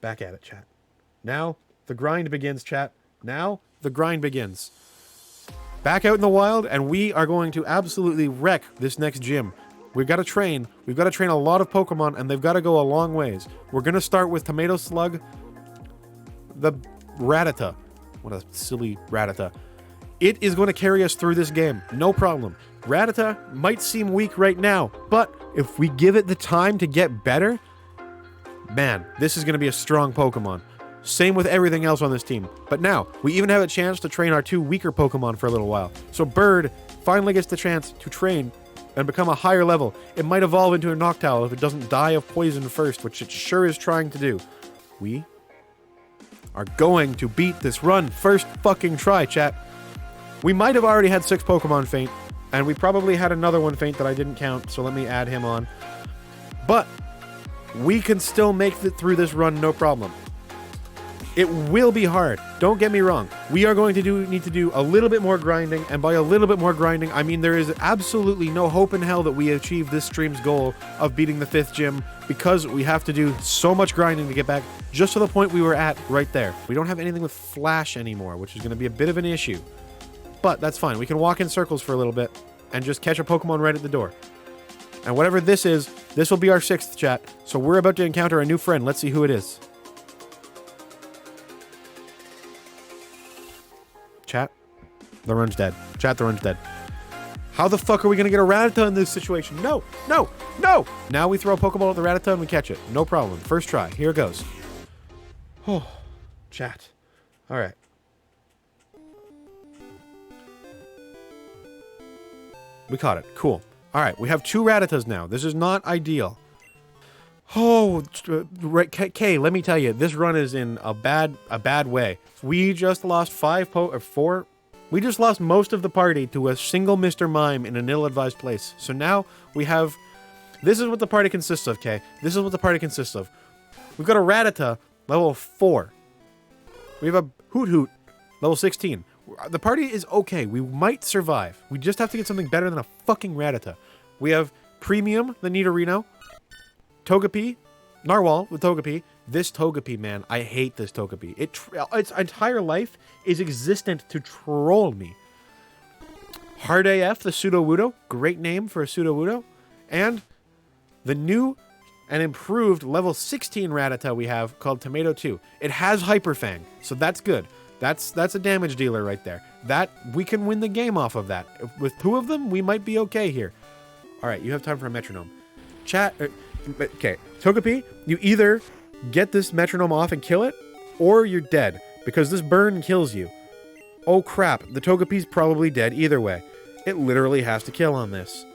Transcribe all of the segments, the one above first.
Back at it, chat. Now the grind begins, chat. Now the grind begins. Back out in the wild, and we are going to absolutely wreck this next gym. We've got to train. We've got to train a lot of Pokemon, and they've got to go a long ways. We're going to start with Tomato Slug, the Rattata. What a silly Rattata. It is going to carry us through this game. No problem. Rattata might seem weak right now, but if we give it the time to get better, man, this is going to be a strong Pokemon. Same with everything else on this team. But now, we even have a chance to train our 2 weaker Pokemon for a little while. So Bird finally gets the chance to train and become a higher level. It might evolve into a Noctowl if it doesn't die of poison first, which it sure is trying to do. We are going to beat this run first fucking try, chat. We might have already had 6 Pokemon faint, and we probably had another one faint that I didn't count, so let me add him on. But we can still make it through this run, no problem. It will be hard. Don't get me wrong. We are going to need to do a little bit more grinding, and by a little bit more grinding, I mean there is absolutely no hope in hell that we achieve this stream's goal of beating the 5th gym, because we have to do so much grinding to get back just to the point we were at right there. We don't have anything with Flash anymore, which is going to be a bit of an issue. But that's fine. We can walk in circles for a little bit and just catch a Pokemon right at the door. And whatever this is, this will be our 6th, chat. So we're about to encounter a new friend. Let's see who it is. Chat, the run's dead. Chat, the run's dead. How the fuck are we going to get a Rattata in this situation? No, no, no! Now we throw a Pokeball at the Rattata and we catch it. No problem. First try. Here it goes. Oh, chat. All right. We caught it. Cool. All right, we have 2 Rattatas now. This is not ideal. Oh, right, Kay, let me tell you, this run is in a bad way. We just lost 4. We just lost most of the party to a single Mr. Mime in an ill-advised place. So now we have... This is what the party consists of, Kay. This is what the party consists of. We've got a Rattata, level 4. We have a Hoot Hoot, level 16. The party is okay. We might survive. We just have to get something better than a fucking Rattata. We have Premium, the Nidorino. Togepi, Narwhal with Togepi. This Togepi, man, I hate this Togepi. Its entire life is existent to troll me. Hard AF, the Sudowoodo. Great name for a Sudowoodo. And the new and improved level 16 Rattata we have called Tomato 2. It has Hyper Fang, so that's good. That's a damage dealer right there. That we can win the game off of that. With 2 of them, we might be okay here. All right, you have time for a metronome. Chat... Okay, Togepi, you either get this metronome off and kill it, or you're dead, because this burn kills you. Oh crap, the Togepi's probably dead either way. It literally has to kill on this.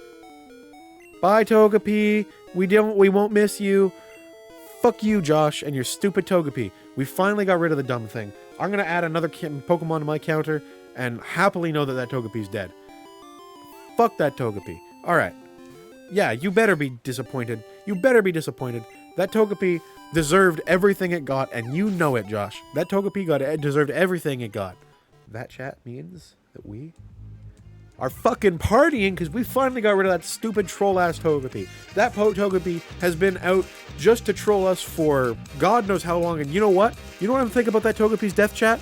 Bye, Togepi. We won't miss you. Fuck you, Josh, and your stupid Togepi. We finally got rid of the dumb thing. I'm gonna add another Pokemon to my counter, and happily know that Togepi's dead. Fuck that Togepi. Alright. Yeah, you better be disappointed. You better be disappointed. That Togepi deserved everything it got, and you know it, Josh. That Togepi deserved everything it got. That, chat, means that we are fucking partying because we finally got rid of that stupid troll-ass Togepi. That Togepi has been out just to troll us for God knows how long, and you know what? You know what I'm thinking about that Togepi's death, chat?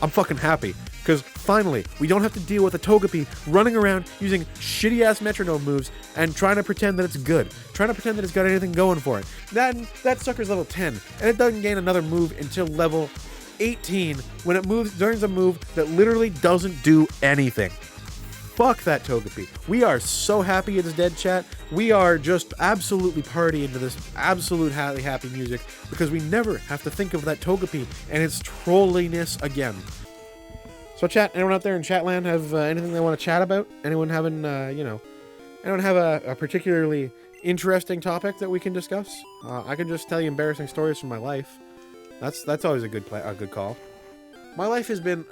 I'm fucking happy. Because finally, we don't have to deal with a Togepi running around using shitty-ass metronome moves and trying to pretend that it's good. Trying to pretend that it's got anything going for it. That sucker's level 10, and it doesn't gain another move until level 18 when it moves during a move that literally doesn't do anything. Fuck that Togepi. We are so happy it's dead, chat. We are just absolutely partying to this absolute happy music because we never have to think of that Togepi and its trolliness again. So chat, anyone out there in Chatland have anything they want to chat about? Anyone having, anyone have a particularly interesting topic that we can discuss? I can just tell you embarrassing stories from my life. That's always a good call. My life has been,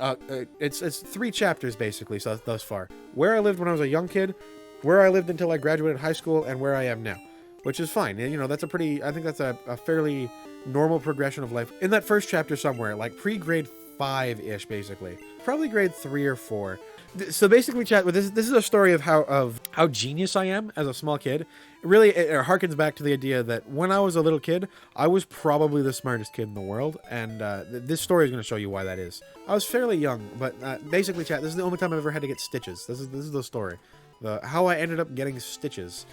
it's 3 chapters basically thus far. Where I lived when I was a young kid, where I lived until I graduated high school, and where I am now. Which is fine. You know, that's I think that's a fairly normal progression of life. In that first chapter somewhere, like pre-grade 5-ish basically. Probably grade 3 or 4. So basically, chat. This is a story of how genius I am as a small kid. Really, it harkens back to the idea that when I was a little kid, I was probably the smartest kid in the world, and this story is going to show you why that is. I was fairly young, but basically, chat. This is the only time I've ever had to get stitches. This is the story, how I ended up getting stitches.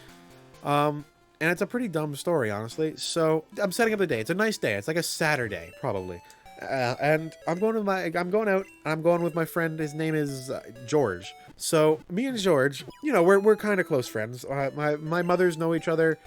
And it's a pretty dumb story, honestly. So I'm setting up the day. It's a nice day. It's like a Saturday, probably. And I'm going out. I'm going with my friend. His name is George. So me and George, we're kind of close friends. My mothers know each other.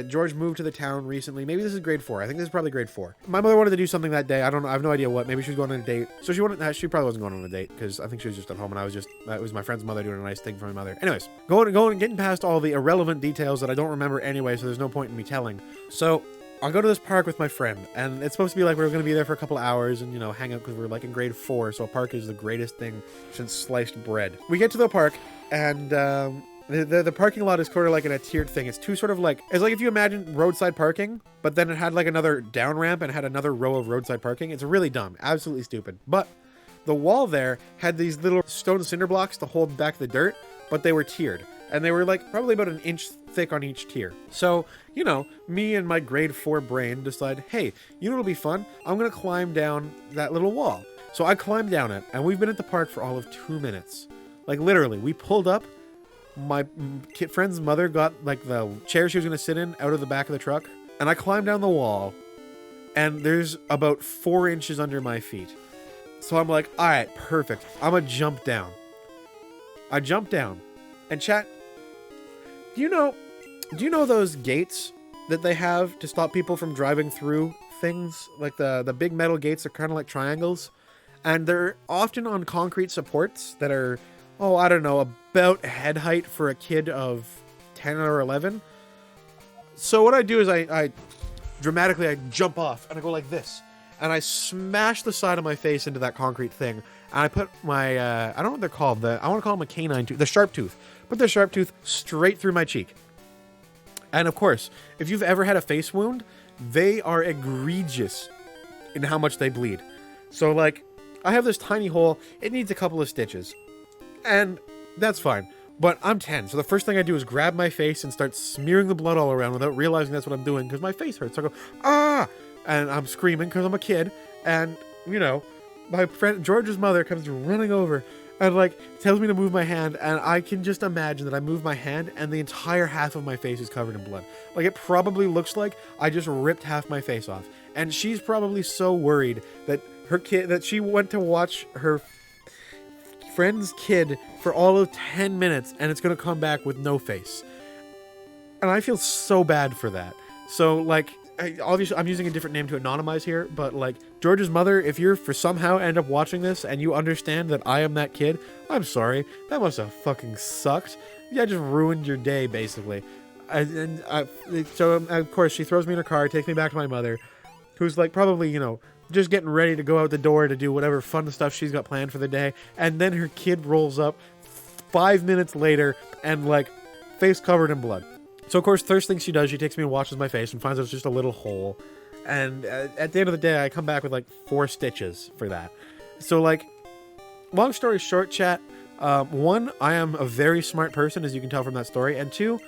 George moved to the town recently. Maybe this is grade 4. I think this is probably grade 4. My mother wanted to do something that day. I don't know. I have no idea what. Maybe she was going on a date. So she probably wasn't going on a date because I think she was just at home, and it was my friend's mother doing a nice thing for my mother. Anyways, getting past all the irrelevant details that I don't remember anyway, so there's no point in me telling. So I'll go to this park with my friend, and it's supposed to be like we're going to be there for a couple hours and, hang out because we're like in grade 4, so a park is the greatest thing since sliced bread. We get to the park, and the parking lot is sort of like in a tiered thing. It's it's like if you imagine roadside parking, but then it had like another down ramp and had another row of roadside parking. It's really dumb, absolutely stupid. But the wall there had these little stone cinder blocks to hold back the dirt, but they were tiered. And they were like probably about an inch thick on each tier. So, me and my grade 4 brain decide, hey, what'll be fun? I'm going to climb down that little wall. So I climbed down it, and we've been at the park for all of 2 minutes. Like literally, we pulled up. My friend's mother got like the chair she was going to sit in out of the back of the truck. And I climbed down the wall, and there's about 4 inches under my feet. So I'm like, all right, perfect. I'm going to jump down. I jump down. And chat, do you know those gates that they have to stop people from driving through things? Like the big metal gates are kind of like triangles. And they're often on concrete supports that are, I don't know, about head height for a kid of 10 or 11. So what I do is I dramatically jump off and I go like this. And I smash the side of my face into that concrete thing. And I put my, I don't know what they're called. I want to call them a canine tooth, the sharp tooth. Put the sharp tooth straight through my cheek. And of course, if you've ever had a face wound, they are egregious in how much they bleed. So like, I have this tiny hole. It needs a couple of stitches. And that's fine. But I'm 10, so the first thing I do is grab my face and start smearing the blood all around without realizing that's what I'm doing because my face hurts. So I go, ah! And I'm screaming because I'm a kid. And, my friend George's mother comes running over and tells me to move my hand, and I can just imagine that I move my hand and the entire half of my face is covered in blood. Like, it probably looks like I just ripped half my face off. And she's probably so worried that that she went to watch her friend's kid for all of 10 minutes and it's going to come back with no face. And I feel so bad for that. So, obviously, I'm using a different name to anonymize here, but George's mother, if you're for somehow end up watching this and you understand that I am that kid, I'm sorry. That must have fucking sucked. Yeah, I just ruined your day, basically. So, of course, she throws me in her car, takes me back to my mother, who's probably, just getting ready to go out the door to do whatever fun stuff she's got planned for the day. And then her kid rolls up 5 minutes later and face covered in blood. So, of course, first thing she does, she takes me and washes my face and finds out it's just a little hole. And at the end of the day, I come back with 4 stitches for that. So, long story short, chat, 1, I am a very smart person, as you can tell from that story. And 2,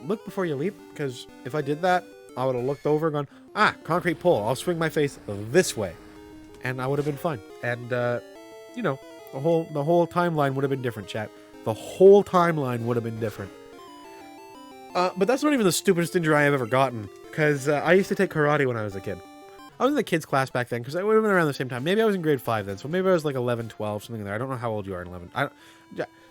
look before you leap, because if I did that, I would have looked over and gone, concrete pole, I'll swing my face this way. And I would have been fine. And, the whole timeline would have been different, chat. The whole timeline would have been different. But that's not even the stupidest injury I have ever gotten, because I used to take karate when I was a kid. I was in the kids' class back then, because I would have been around the same time. Maybe I was in grade 5 then, so maybe I was 11, 12, something in there. I don't know how old you are in 11.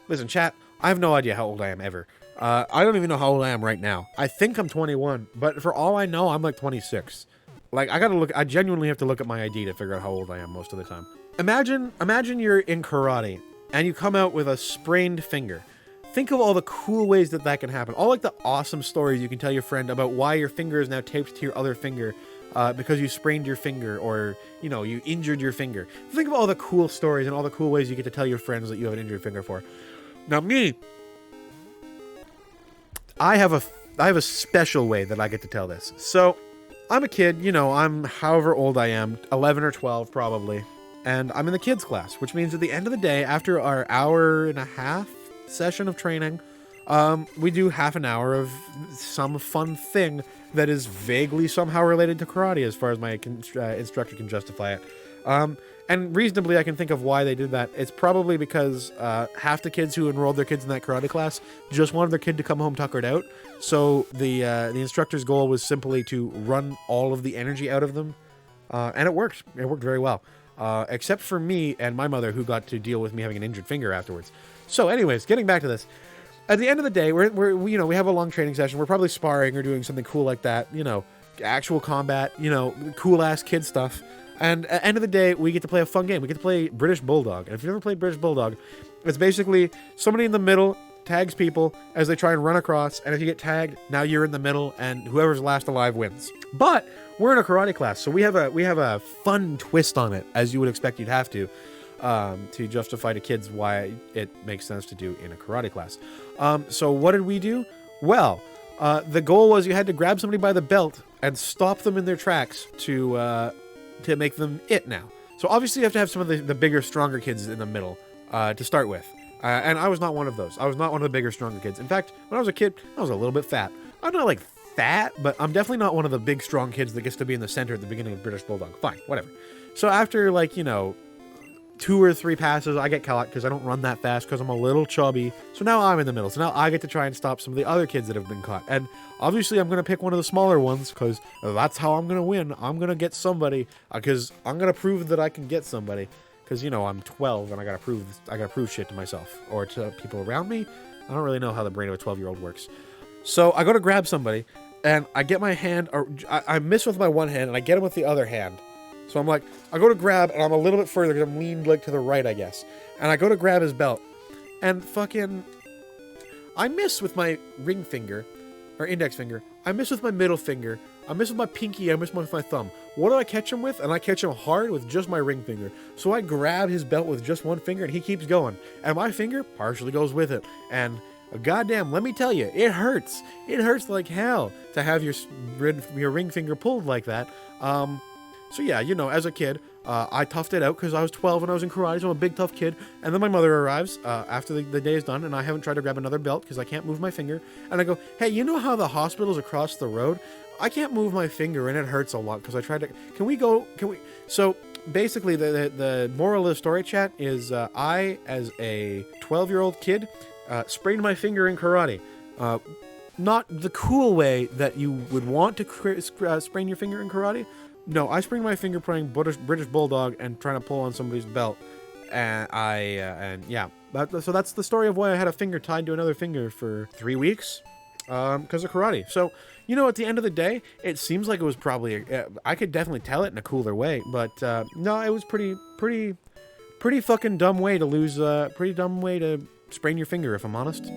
Listen, chat, I have no idea how old I am ever. I don't even know how old I am right now. I think I'm 21, but for all I know, I'm 26. I genuinely have to look at my ID to figure out how old I am most of the time. Imagine you're in karate, and you come out with a sprained finger. Think of all the cool ways that can happen. All the awesome stories you can tell your friend about why your finger is now taped to your other finger because you sprained your finger or, you injured your finger. Think of all the cool stories and all the cool ways you get to tell your friends that you have an injured finger for. Now me, I have a special way that I get to tell this. So I'm a kid, I'm however old I am, 11 or 12 probably. and I'm in the kids class, which means at the end of the day, after our hour and a half session of training, we do half an hour of some fun thing that is vaguely somehow related to karate as far as my instructor can justify it. And reasonably, I can think of why they did that. It's probably because half the kids who enrolled their kids in that karate class just wanted their kid to come home tuckered out. So the instructor's goal was simply to run all of the energy out of them. And it worked. It worked very well. Except for me and my mother, who got to deal with me having an injured finger afterwards. So anyways, getting back to this. At the end of the day, we have a long training session. We're probably sparring or doing something cool like that. Actual combat, cool-ass kid stuff. And at the end of the day, we get to play a fun game. We get to play British Bulldog. And if you've never played British Bulldog, it's basically somebody in the middle tags people as they try and run across. And if you get tagged, now you're in the middle, and whoever's last alive wins. But we're in a karate class, so we have a fun twist on it, as you would expect you'd have to justify to kids why it makes sense to do in a karate class. So what did we do? Well, the goal was you had to grab somebody by the belt and stop them in their tracks to make them it now. So obviously you have to have some of the bigger, stronger kids in the middle to start with. And I was not one of those. I was not one of the bigger, stronger kids. In fact, when I was a kid, I was a little bit fat. I'm not like fat, but I'm definitely not one of the big, strong kids that gets to be in the center at the beginning of British Bulldog. Fine, whatever. So after 2 or 3 passes, I get caught because I don't run that fast because I'm a little chubby. So now I'm in the middle. So now I get to try and stop some of the other kids that have been caught. And obviously I'm going to pick one of the smaller ones because that's how I'm going to win. I'm going to get somebody because I'm going to prove that I can get somebody because, I'm 12 and I got to prove shit to myself or to people around me. I don't really know how the brain of a 12-year-old works. So I go to grab somebody and I get my hand, or I miss with my one hand and I get him with the other hand. So I'm like, I go to grab, and I'm a little bit further because I'm leaned to the right, I guess. And I go to grab his belt, and I miss with my ring finger, or index finger. I miss with my middle finger. I miss with my pinky. I miss with my thumb. What do I catch him with? And I catch him hard with just my ring finger. So I grab his belt with just one finger, and he keeps going. And my finger partially goes with it. And goddamn, let me tell you, it hurts. It hurts like hell to have your ring finger pulled like that. So yeah, as a kid, I toughed it out because I was 12 and I was in karate, so I'm a big tough kid. And then my mother arrives after the day is done, and I haven't tried to grab another belt because I can't move my finger. And I go, hey, you know how the hospital's across the road? I can't move my finger and it hurts a lot because I tried to. Can we? So basically, the moral of the story, chat, is I, as a 12-year-old kid, sprained my finger in karate. Not the cool way that you would want to sprain your finger in karate. No, I sprained my finger playing British Bulldog and trying to pull on somebody's belt, and so that's the story of why I had a finger tied to another finger for 3 weeks, because of karate. So, at the end of the day, it seems like it was probably I could definitely tell it in a cooler way, but no, it was pretty fucking dumb way to lose, pretty dumb way to sprain your finger, if I'm honest.